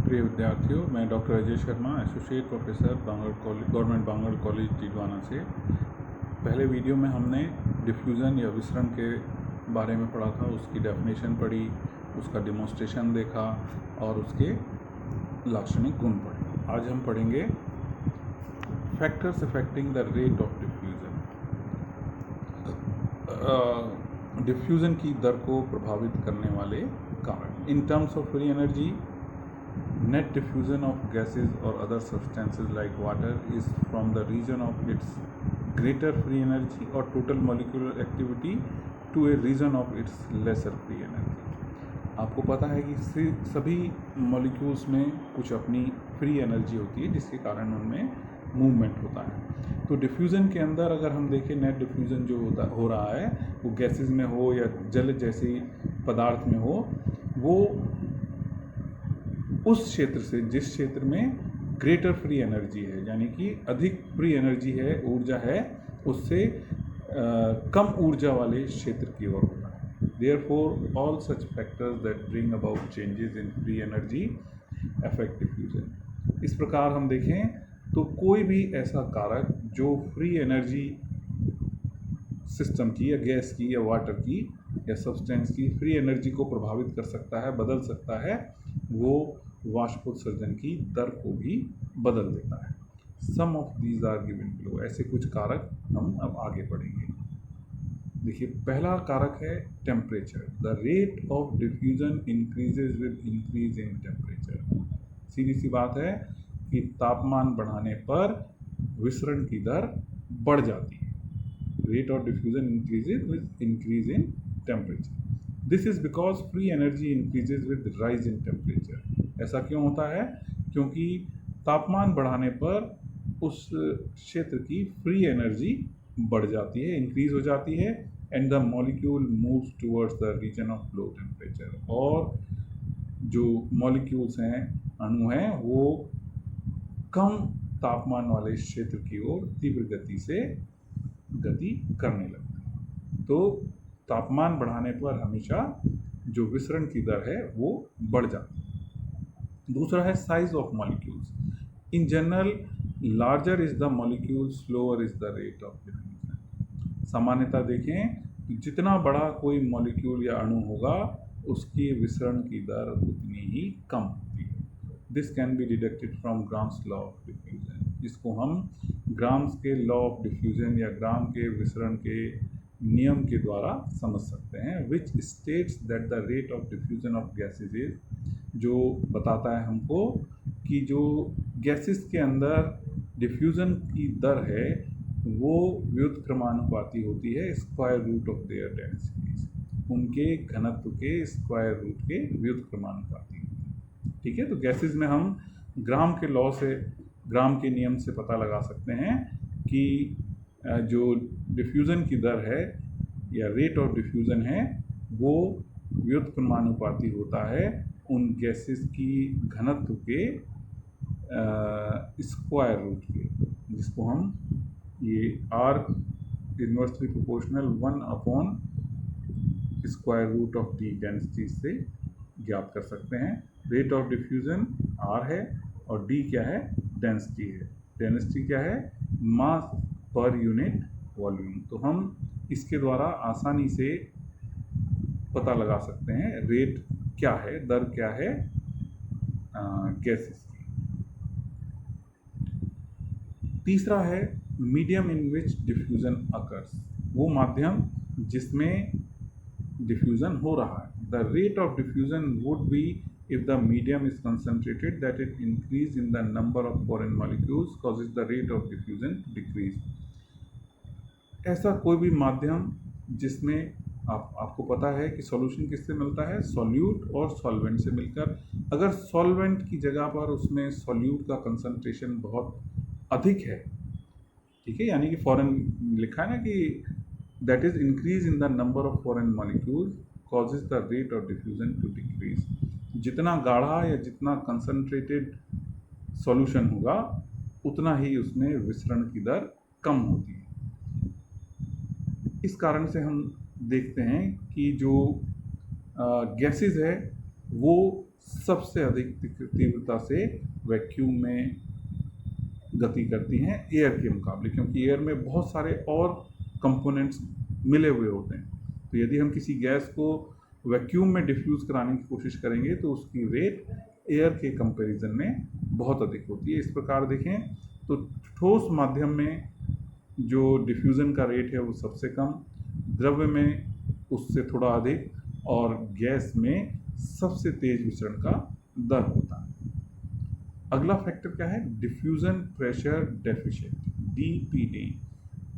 प्रिय विद्यार्थियों, मैं doctor Ajay Sharma, associate professor government Bangar college Tidwana से। पहले वीडियो में हमने डिफ्यूज़न या विसरण के बारे में पढ़ा था, उसकी डेफिनेशन पढ़ी, उसका डिमॉन्स्ट्रेशन देखा और उसके लाक्षणिक गुण पढ़े। आज हम पढ़ेंगे factors affecting the rate of diffusion. Diffusion की दर को प्रभावित करने वाले कारक। In terms of free energy, net diffusion of gases or other substances like water is from the region of its greater free energy or total molecular activity to a region of its lesser free energy। आपको पता है कि सभी molecules में कुछ अपनी free energy होती है जिसके कारण उनमें मूवमेंट होता है। तो डिफ्यूज़न के अंदर अगर हम देखें, नेट डिफ्यूज़न जो हो रहा है वो गैसेस में हो या जल जैसी पदार्थ में हो, वो उस क्षेत्र से जिस क्षेत्र में ग्रेटर फ्री एनर्जी है, यानी कि अधिक फ्री एनर्जी है, ऊर्जा है, उससे कम ऊर्जा वाले क्षेत्र की ओर होता है। Therefore all such factors that bring about changes in free energy affect diffusion. इस प्रकार हम देखें तो कोई भी ऐसा कारक जो फ्री एनर्जी सिस्टम की या गैस की या वाटर की या सब्सटेंस की फ्री एनर्जी को प्रभावित कर सकता है, बदल सकता है, वो वाष्पोत्सर्जन की दर को भी बदल देता है। Some of these are given below. ऐसे कुछ कारक हम अब आगे पढ़ेंगे। देखिए, पहला कारक है temperature. The rate of diffusion increases with increase in temperature. सीधी सी बात है कि तापमान बढ़ाने पर विसरण की दर बढ़ जाती है। Rate of diffusion increases with increase in temperature. This is because free energy increases with rise in temperature. ऐसा क्यों होता है? क्योंकि तापमान बढ़ाने पर उस क्षेत्र की फ्री एनर्जी बढ़ जाती है, इंक्रीज हो जाती है, and the molecule moves towards the region of low temperature. और जो मॉलिक्यूल्स हैं, अणु हैं, वो कम तापमान वाले क्षेत्र की ओर तीव्र गति से गति करने लगते हैं। तो तापमान बढ़ाने पर हमेशा जो विसरण की दर है वो बढ़ जाती है। दूसरा है size of molecules. In general, larger is the molecule, slower is the rate of diffusion. सामान्यतः देखें, जितना बड़ा कोई मॉलिक्यूल या अणु होगा उसकी विसरण की दर उतनी ही कम होती है। This can be deducted from grams law of diffusion. इसको हम ग्राम्स के लॉ ऑफ डिफ्यूजन या ग्राम के विसरण के नियम के द्वारा समझ सकते हैं। Which states that the rate of diffusion of gases is, जो बताता है हमको कि जो गैसेस के अंदर डिफ्यूज़न की दर है वो व्युत्क्रमानुपाती होती है square root of their densities. उनके घनत्व के स्क्वायर रूट के व्युत्क्रमानुपाती होती है। ठीक है, तो गैसेस में हम ग्राम के लॉ से, ग्राम के नियम से पता लगा सकते हैं कि जो डिफ्यूज़न की दर है या रेट ऑफ डिफ्यूज़न है वो व्युत्क्रमानुपाती होता है उन गैसेस की घनत्व के स्क्वायर रूट के, जिसको हम ये are inversely proportional 1 upon square root of D density से ज्ञात कर सकते हैं। रेट ऑफ डिफ्यूज़न आर है और डी क्या है? डेंसिटी है। डेंसिटी क्या है? मास पर यूनिट वॉल्यूम। तो हम इसके द्वारा आसानी से पता लगा सकते हैं रेट क्या है, दर क्या है गैसेस की। तीसरा है medium in which diffusion occurs. वो माध्यम जिसमें डिफ्यूजन हो रहा है। The rate of diffusion would be if the medium is concentrated, that it increase in the number of foreign molecules causes the rate of diffusion to decrease। ऐसा कोई भी माध्यम जिसमें आपको पता है कि सॉल्यूशन किससे मिलता है? सॉल्यूट और सॉल्वेंट से मिलकर। अगर सॉल्वेंट की जगह पर उसमें सॉल्यूट का कंसंट्रेशन बहुत अधिक है, ठीक है, यानी कि फॉरेन लिखा है ना कि that is increase in the number of foreign molecules causes the rate of diffusion to decrease. जितना गाढ़ा या जितना कंसंट्रेटेड सॉल्यूशन होगा उतना ही उसमें विसरण की दर कम होती है। इस कारण से हम देखते हैं कि जो गैसेस है वो सबसे अधिक तीव्रता से वैक्यूम में गति करती हैं एयर के मुकाबले, क्योंकि एयर में बहुत सारे और कंपोनेंट्स मिले हुए होते हैं। तो यदि हम किसी गैस को वैक्यूम में डिफ्यूज़ कराने की कोशिश करेंगे तो उसकी रेट एयर के कंपैरिजन में बहुत अधिक होती है। इस प्रकार देखें तो ठोस माध्यम में जो डिफ्यूज़न का रेट है वो सबसे कम, द्रव्य में उससे थोड़ा अधिक, और गैस में सबसे तेज विचरण का दर होता है। अगला फैक्टर क्या है? Diffusion pressure deficient, DPD।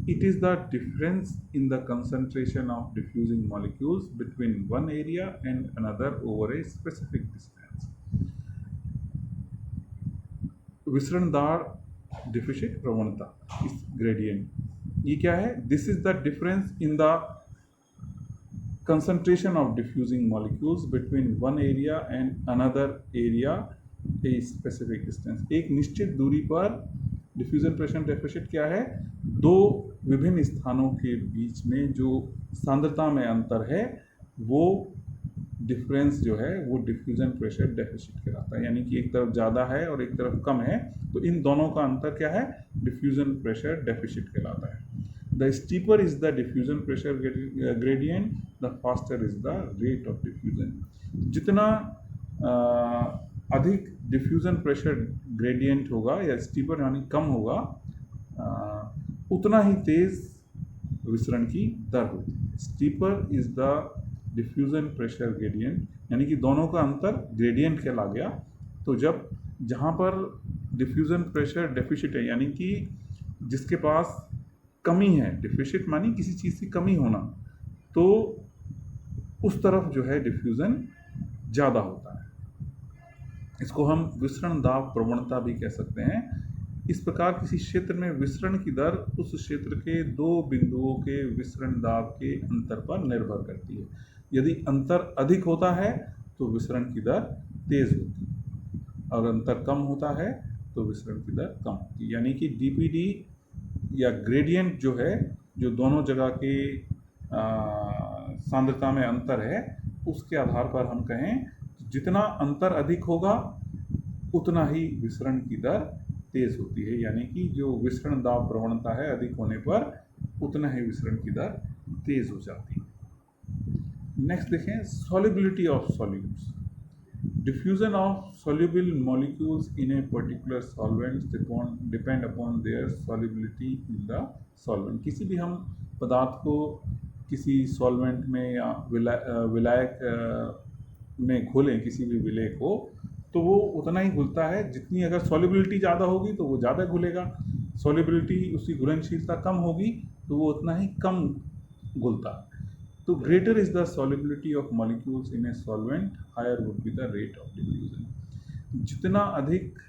It is the difference in the concentration of diffusing molecules between one area and another over a specific distance. विसरणदार डिफिशिट प्रवणता, इस ग्रेडियंट, ये क्या है? This is the difference in the concentration of diffusing molecules between one area and another area a specific distance। एक निश्चित दूरी पर डिफ्यूजन प्रेशर डेफिशिट क्या है? दो विभिन्न स्थानों के बीच में जो सांद्रता में अंतर है वो डिफरेंस जो है वो डिफ्यूजन प्रेशर डेफिशिट कहलाता है। यानी कि एक तरफ ज़्यादा है और एक तरफ कम है, तो इन दोनों का अंतर क्या है? डिफ्यूजन प्रेशर डेफिशिट कहलाता है। The steeper is the diffusion pressure gradient, the faster is the rate of diffusion। जितना अधिक डिफ्यूजन प्रेशर ग्रेडियंट होगा या स्टीपर यानी कम होगा, उतना ही तेज विसरण की दर होती है। Steeper is the diffusion pressure gradient, यानी कि दोनों का अंतर ग्रेडियंट कहला गया। तो जब जहाँ पर डिफ्यूजन प्रेशर डेफिशिट है, यानी कि जिसके पास कमी है, डिफिशिट मानी किसी चीज़ की कमी होना, तो उस तरफ जो है डिफ्यूज़न ज़्यादा होता है। इसको हम विसरण दाब प्रवणता भी कह सकते हैं। इस प्रकार किसी क्षेत्र में विसरण की दर उस क्षेत्र के दो बिंदुओं के विसरण दाब के अंतर पर निर्भर करती है। यदि अंतर अधिक होता है तो विसरण की दर तेज होती है, और अंतर कम होता है तो विसरण की दर कम होती है। यानी कि DPD या ग्रेडियंट जो है, जो दोनों जगह के सांद्रता में अंतर है, उसके आधार पर हम कहें जितना अंतर अधिक होगा उतना ही विसरण की दर तेज होती है। यानी कि जो विसरण दाब प्रवणता है अधिक होने पर उतना ही विसरण की दर तेज हो जाती है। नेक्स्ट देखें, solubility of solutes. Diffusion of soluble molecules in a particular solvent depend upon their solubility in the solvent। किसी भी हम पदार्थ को किसी सॉल्वेंट में या विलायक में घोलें, किसी भी विलेय को, तो वो उतना ही घुलता है जितनी, अगर सॉल्युबिलिटी ज़्यादा होगी तो वो ज़्यादा घुलेगा, सॉल्युबिलिटी उसकी घुलनशीलता कम होगी तो वो उतना ही कम घुलता है। तो greater is the solubility of molecules in a solvent, higher would be the rate of diffusion। जितना अधिक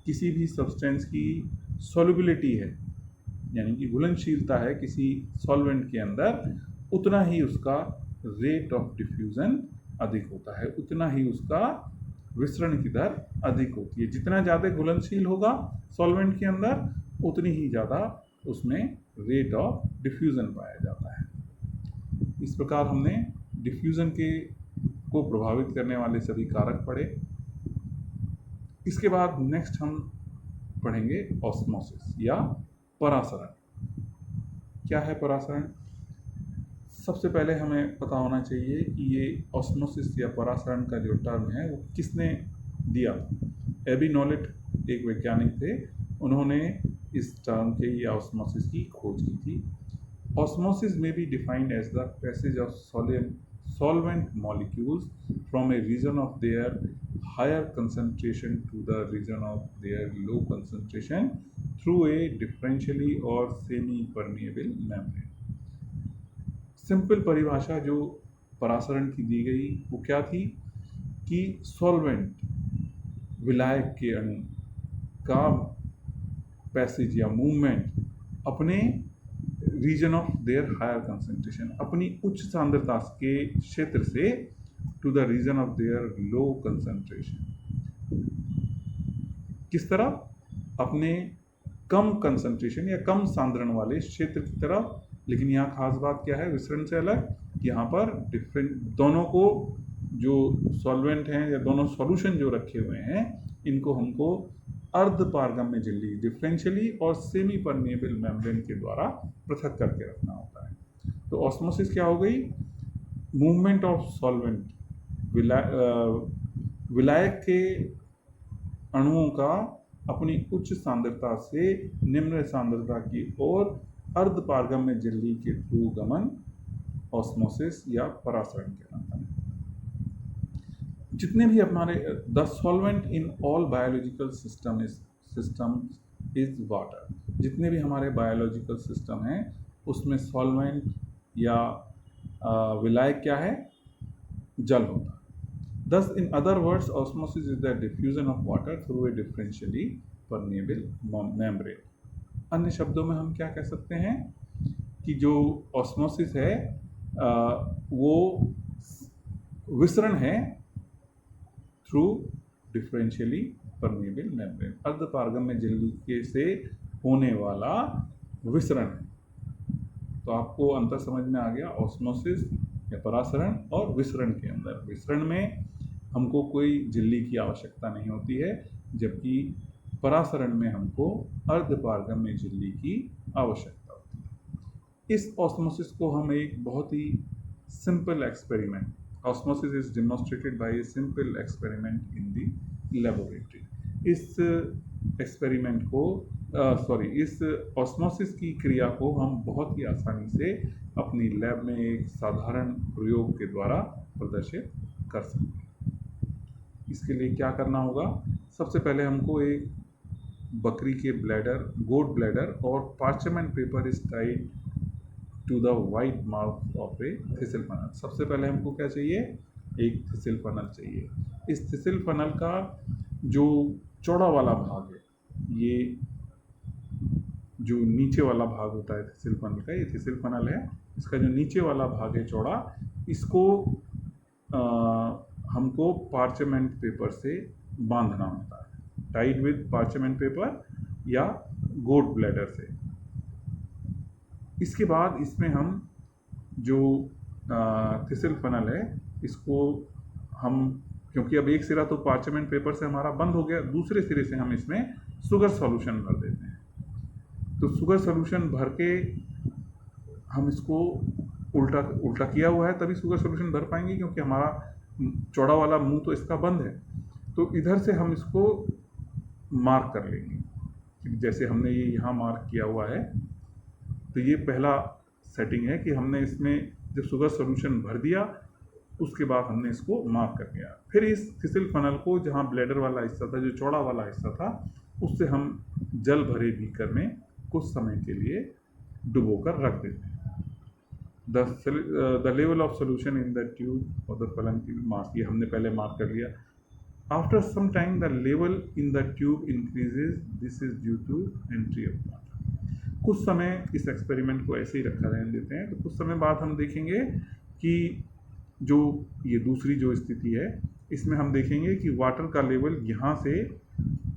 किसी भी सब्सटेंस की solubility है, यानी कि घुलनशीलता है किसी सॉल्वेंट के अंदर, उतना ही उसका rate of diffusion अधिक होता है, उतना ही उसका विसरण की दर अधिक होती है। जितना ज़्यादा घुलनशील होगा सॉल्वेंट के अंदर, उतनी ही ज़्यादा उसमें rate of diffusion पाया जाता है। इस प्रकार हमने डिफ्यूज़न को प्रभावित करने वाले सभी कारक पढ़े। इसके बाद नेक्स्ट हम पढ़ेंगे ऑस्मोसिस या परासरण। क्या है परासरण? सबसे पहले हमें पता होना चाहिए कि ये ऑस्मोसिस या परासरण का जो टर्म है वो किसने दिया। एबी नॉलेट एक वैज्ञानिक थे, उन्होंने इस टर्म के या ऑस्मोसिस की खोज की थी। Osmosis may be defined as the passage of solvent molecules from a region of their higher concentration to the region of their low concentration through a differentially or semi-permeable membrane। Simple परिभाषा जो परासरण की दी गई वो क्या थी कि solvent, विलायक के अणु का पैसेज या मूवमेंट अपने region of their higher concentration, अपनी उच्च सांद्रता के क्षेत्र से to the region of their low concentration, किस तरफ? अपने कम कंसंट्रेशन या कम सांद्रण वाले क्षेत्र की तरफ। लेकिन यहाँ खास बात क्या है विसरण से अलग? यहाँ पर डिफरेंट दोनों को जो सॉल्वेंट हैं या दोनों सॉल्यूशन जो रखे हुए हैं, इनको हमको अर्ध पारगम्य झिल्ली डिफरेंशियली और सेमी परमिएबल मेम्ब्रेन के द्वारा पृथक करके रखना होता है। तो ऑस्मोसिस क्या हो गई? मूवमेंट ऑफ सॉल्वेंट, विलायक के अणुओं का अपनी उच्च सांद्रता से निम्न सांद्रता की ओर अर्ध पारगम्य झिल्ली के थ्रू गमन ऑस्मोसिस या परासरण कहलाता है। जितने भी हमारे the solvent in all biological system is water. जितने भी हमारे बायोलॉजिकल सिस्टम हैं उसमें सॉल्वेंट या विलायक क्या है? जल होता है। Thus, in other words, osmosis is the diffusion of water through a differentially permeable membrane. अन्य शब्दों में हम क्या कह सकते हैं कि जो ऑस्मोसिस है वो विसरण है थ्रू डिफरेंशियली परमेबल मेम्ब्रेन, अर्ध पारगम्य झिल्ली के से होने वाला विसरण है। तो आपको अंतर समझ में आ गया, ऑस्मोसिस या परासरण और विसरण के अंदर। विसरण में हमको कोई झिल्ली की आवश्यकता नहीं होती है, जबकि परासरण में हमको अर्ध पारगम्य झिल्ली की आवश्यकता होती है। इस ऑस्मोसिस को हम एक बहुत ही simple experiment, osmosis is demonstrated by a simple experiment in the laboratory. इस एक्सपेरिमेंट को इस ऑस्मोसिस की क्रिया को हम बहुत ही आसानी से अपनी लैब में एक साधारण प्रयोग के द्वारा प्रदर्शित कर सकते हैं। इसके लिए क्या करना होगा? सबसे पहले हमको एक बकरी के ब्लैडर, गोट ब्लैडर और parchment paper is tied to the wide mouth of a thistle funnel. सबसे पहले हमको क्या चाहिए? एक थिसिल फनल चाहिए। इस थिसिल फनल का जो चौड़ा वाला भाग है, ये जो नीचे वाला भाग होता है थिसिल फनल का, ये थिसिल फनल है, इसका जो नीचे वाला भाग है चौड़ा, इसको हमको पार्चमेंट पेपर से बांधना होता है, टाइड विद पार्चमेंट पेपर या गोट ब्लैडर से। इसके बाद इसमें हम जो थिसिल फनल है इसको हम, क्योंकि अब एक सिरा तो पार्चमेंट पेपर से हमारा बंद हो गया, दूसरे सिरे से हम इसमें शुगर सॉल्यूशन भर देते हैं। तो शुगर सॉल्यूशन भर के हम इसको उल्टा किया हुआ है, तभी शुगर सॉल्यूशन भर पाएंगे, क्योंकि हमारा चौड़ा वाला मुंह तो इसका बंद है। तो इधर से हम इसको मार्क कर लेंगे, जैसे हमने ये यहाँ मार्क किया हुआ है। तो ये पहला सेटिंग है कि हमने इसमें जब शुगर सॉल्यूशन भर दिया उसके बाद हमने इसको मार्क कर दिया। फिर इस थिसिल फनल को, जहाँ ब्लैडर वाला हिस्सा था, जो चौड़ा वाला हिस्सा था, उससे हम जल भरे बीकर में कुछ समय के लिए डुबो कर रख देते हैं। The level of solution in the tube और द फलन की मार्क, ये हमने पहले मार्क कर लिया। After some time the level in the tube increases, this is due to entry of water. कुछ समय इस एक्सपेरिमेंट को ऐसे ही रखा रहने देते हैं। तो कुछ समय बाद हम देखेंगे कि जो ये दूसरी जो स्थिति है, इसमें हम देखेंगे कि वाटर का लेवल यहाँ से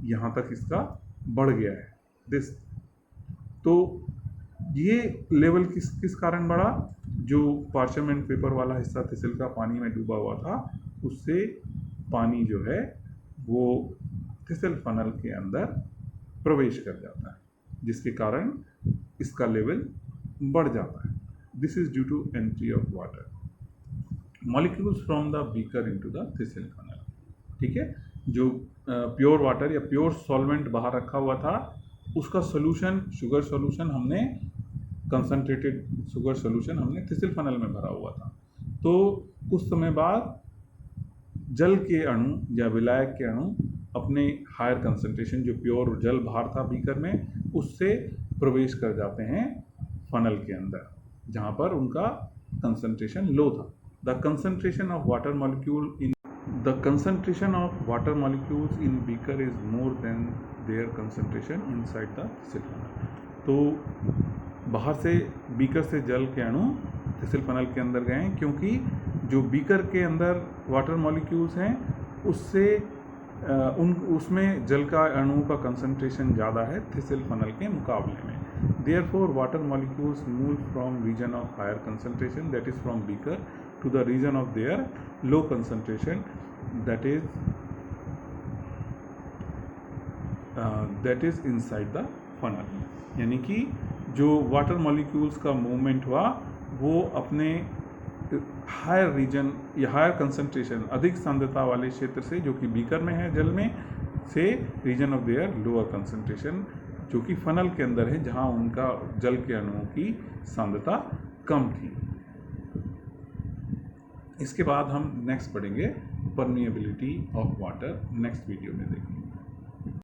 यहाँ तक इसका बढ़ गया है। दिस, तो ये लेवल किस कारण बढ़ा? जो पार्चमेंट पेपर वाला हिस्सा थिसिल का पानी में डूबा हुआ था, उससे पानी जो है वो थिसिल फनल के अंदर प्रवेश कर जाता है, जिसके कारण इसका लेवल बढ़ जाता है। This is due to entry of water molecules from the beaker into the thistle funnel. ठीक है, जो प्योर वाटर या प्योर सॉल्वेंट बाहर रखा हुआ था, उसका सोल्यूशन, शुगर सोल्यूशन हमने, कंसनट्रेटेड शुगर सोल्यूशन हमने थिसिल फनल में भरा हुआ था। तो कुछ समय बाद जल के अणु या विलायक के अणु अपने हायर कंसंट्रेशन, जो प्योर जल बाहर था बीकर में, उससे प्रवेश कर जाते हैं फनल के अंदर, जहाँ पर उनका कंसंट्रेशन लो था। The concentration of water molecule in beaker is more than there concentration inside the thistle funnel. तो बाहर से बीकर से जल के अणु थिसिल फनल के अंदर गए, क्योंकि जो बीकर के अंदर वाटर मॉलिक्यूल्स हैं उससे उसमें जल का अणुओं का कंसंट्रेशन ज़्यादा है थिसिल फनल के मुकाबले में। Therefore water molecules move from region of higher concentration, that is from beaker, to the region of their low concentration, that is inside the funnel. यानी कि जो वाटर मॉलिक्यूल्स का मूवमेंट हुआ वो अपने हायर रीजन या हायर कंसंट्रेशन, अधिक सांद्रता वाले क्षेत्र से जो कि बीकर में है जल में, से region of their lower concentration जो कि फनल के अंदर है, जहां उनका जल के अणुओं की सांद्रता कम थी। इसके बाद हम नेक्स्ट पढ़ेंगे permeability of water, next video में देखेंगे।